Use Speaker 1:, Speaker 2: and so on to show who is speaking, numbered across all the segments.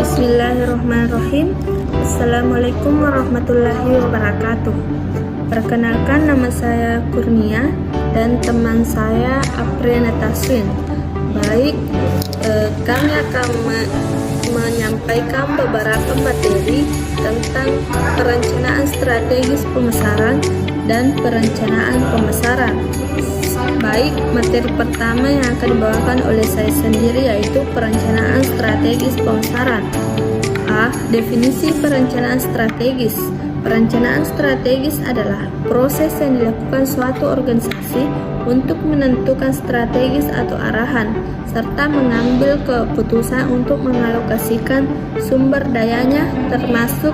Speaker 1: Bismillahirrahmanirrahim. Assalamualaikum warahmatullahi wabarakatuh. Perkenalkan, nama saya Kurnia dan teman saya Apriana Taswin. Baik, kami akan menyampaikan beberapa materi tentang perencanaan strategis pemasaran dan perencanaan pemasaran. Baik, materi pertama yang akan dibawakan oleh saya sendiri yaitu perencanaan strategis pemasaran. A. Definisi perencanaan strategis. Perencanaan strategis adalah proses yang dilakukan suatu organisasi untuk menentukan strategis atau arahan, serta mengambil keputusan untuk mengalokasikan sumber dayanya termasuk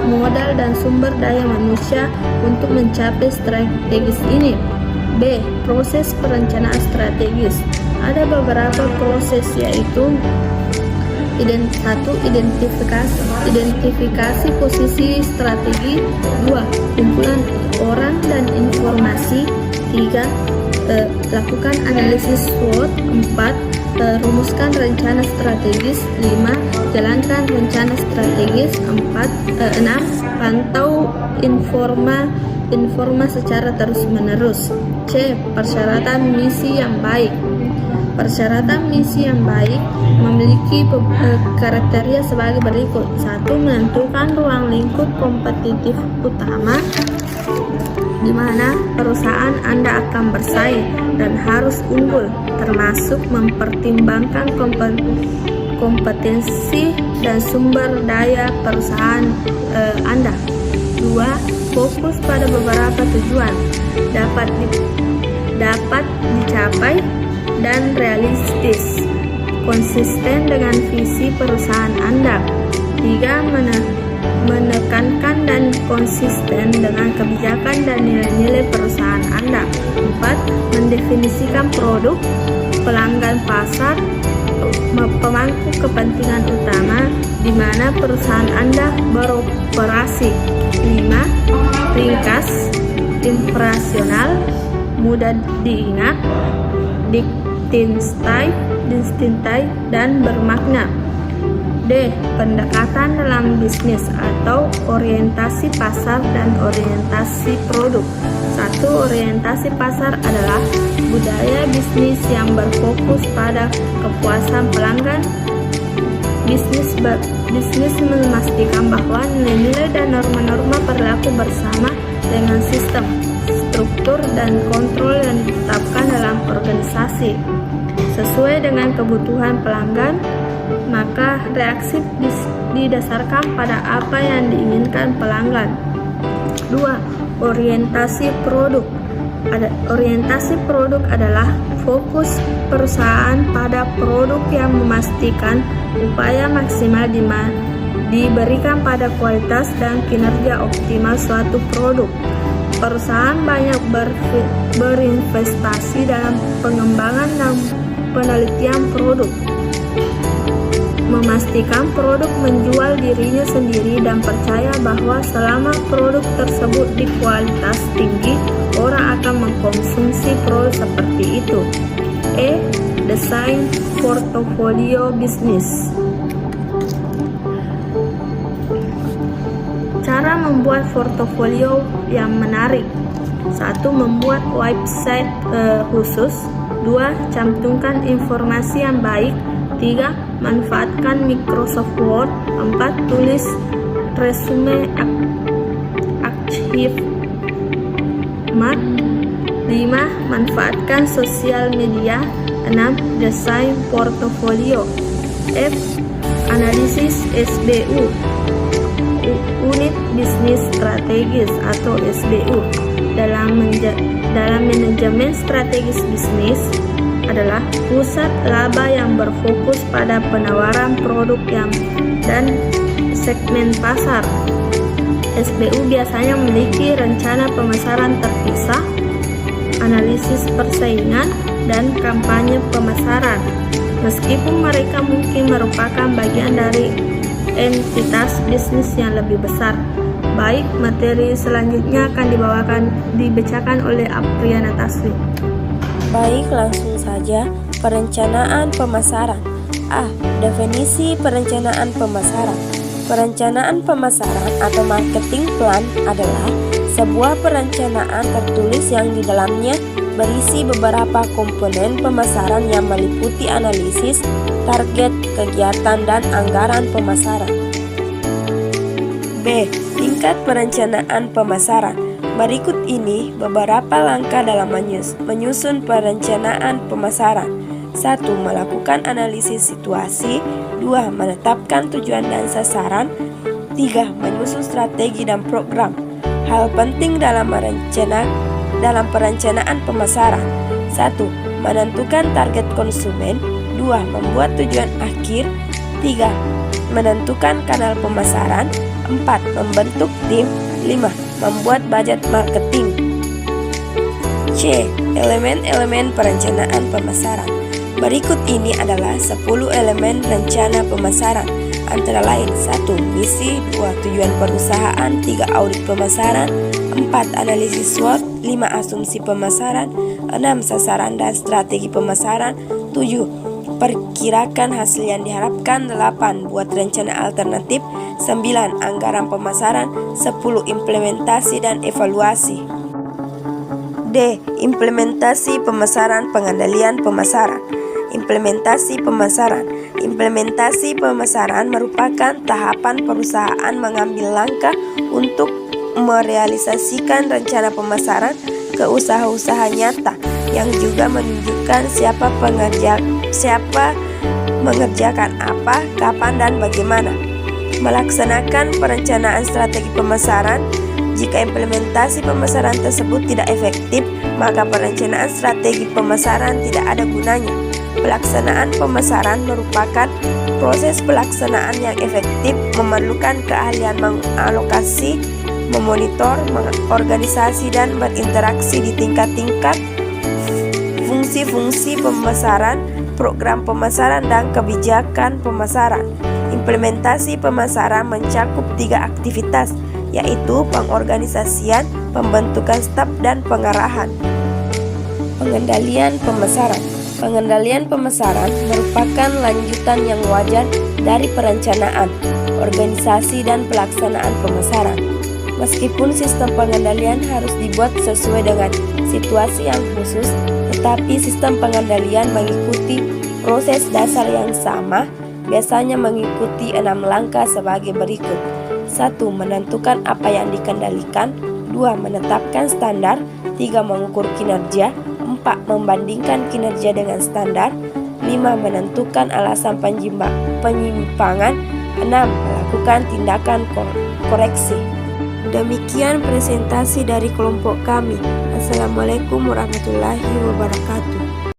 Speaker 1: modal dan sumber daya manusia untuk mencapai strategis ini. B. Proses perencanaan strategis. Ada beberapa proses, yaitu 1. Identifikasi posisi strategi. 2. Kumpulan orang dan informasi. 3. Lakukan analisis SWOT. 4. Rumuskan rencana strategis. 5. Jalankan rencana strategis. 6. Pantau informa secara terus-menerus. C. Persyaratan misi yang baik. Persyaratan misi yang baik memiliki kriteria sebagai berikut. 1. Menentukan ruang lingkup kompetitif utama di mana perusahaan Anda akan bersaing dan harus unggul, termasuk mempertimbangkan kompetensi dan sumber daya perusahaan Anda. 2. Fokus pada beberapa tujuan dapat dicapai dan realistis, konsisten dengan visi perusahaan Anda. 3. Menekankan dan konsisten dengan kebijakan dan nilai-nilai perusahaan Anda. 4. Mendefinisikan produk, pelanggan pasar, pemangku kepentingan utama di mana perusahaan Anda beroperasi. 5. Ringkas, impresional, mudah diingat, distintai dan bermakna. D. Pendekatan dalam bisnis atau orientasi pasar dan orientasi produk. 1. Orientasi pasar adalah budaya bisnis yang berfokus pada kepuasan pelanggan. Bisnis memastikan bahwa nilai-nilai dan norma-norma berlaku bersama dengan sistem, struktur, dan kontrol yang ditetapkan dalam organisasi sesuai dengan kebutuhan pelanggan. Maka reaksi didasarkan pada apa yang diinginkan pelanggan. 2. Orientasi produk. Orientasi produk adalah fokus perusahaan pada produk yang memastikan upaya maksimal diberikan pada kualitas dan kinerja optimal suatu produk. Perusahaan banyak berinvestasi dalam pengembangan dan penelitian produk, memastikan produk menjual dirinya sendiri dan percaya bahwa selama produk tersebut di kualitas tinggi, orang akan mengkonsumsi produk seperti itu. E. Desain portofolio bisnis. Cara membuat portofolio yang menarik. 1. Membuat website khusus. 2. Cantumkan informasi yang baik. 3. Manfaatkan Microsoft Word. 4. Tulis resume achievement. 5. Manfaatkan sosial media. 6. Desain portofolio. F. Analisis SBU, unit bisnis strategis atau SBU. Dalam manajemen strategis bisnis adalah pusat laba yang berfokus pada penawaran produk dan segmen pasar. SBU biasanya memiliki rencana pemasaran terpisah, analisis persaingan, dan kampanye pemasaran. Meskipun mereka mungkin merupakan bagian dari entitas bisnis yang lebih besar. Baik, materi selanjutnya akan dibacakan oleh Apriana Taswin.
Speaker 2: Baik, langsung saja. Perencanaan pemasaran. A. Definisi perencanaan pemasaran. Perencanaan pemasaran atau marketing plan adalah sebuah perencanaan tertulis yang di dalamnya berisi beberapa komponen pemasaran yang meliputi analisis, target, kegiatan, dan anggaran pemasaran. B. Tingkat perencanaan pemasaran. Berikut ini beberapa langkah dalam menyusun perencanaan pemasaran. 1. Melakukan analisis situasi. 2. Menetapkan tujuan dan sasaran. 3. Menyusun strategi dan program. Hal penting dalam perencanaan pemasaran. 1. Menentukan target konsumen. 2. Membuat tujuan akhir. 3. Menentukan kanal pemasaran. 4. Membentuk tim. 5. Membuat budget marketing. C. Elemen-elemen perencanaan pemasaran. Berikut ini adalah 10 elemen rencana pemasaran, antara lain 1. Misi. 2. Tujuan perusahaan. 3. Audit pemasaran. 4. Analisis SWOT. 5. Asumsi pemasaran. 6. Sasaran dan strategi pemasaran. 7. Perkirakan hasil yang diharapkan. 8. Buat rencana alternatif. 9. Anggaran pemasaran. 10. Implementasi dan evaluasi. D. Implementasi pemasaran, pengendalian pemasaran. Implementasi pemasaran. Implementasi pemasaran merupakan tahapan perusahaan mengambil langkah untuk merealisasikan rencana pemasaran ke usaha-usaha nyata, yang juga menunjukkan siapa mengerjakan apa, kapan, dan bagaimana. Melaksanakan perencanaan strategi pemasaran. Jika implementasi pemasaran tersebut tidak efektif, maka perencanaan strategi pemasaran tidak ada gunanya. Pelaksanaan pemasaran merupakan proses pelaksanaan yang efektif, memerlukan keahlian mengalokasi, memonitor, mengorganisasi, dan berinteraksi di tingkat-tingkat fungsi-fungsi pemasaran, program pemasaran, dan kebijakan pemasaran. Implementasi pemasaran mencakup 3 aktivitas, yaitu pengorganisasian, pembentukan staf, dan pengarahan. Pengendalian pemasaran. Pengendalian pemasaran merupakan lanjutan yang wajar dari perencanaan, organisasi, dan pelaksanaan pemasaran. Meskipun sistem pengendalian harus dibuat sesuai dengan situasi yang khusus, tetapi sistem pengendalian mengikuti proses dasar yang sama, biasanya mengikuti 6 langkah sebagai berikut. 1. Menentukan apa yang dikendalikan. 2. Menetapkan standar. 3. Mengukur kinerja. 4. Membandingkan kinerja dengan standar. 5. Menentukan alasan penyimpangan. 6. Melakukan tindakan koreksi. Demikian presentasi dari kelompok kami. Assalamualaikum warahmatullahi wabarakatuh.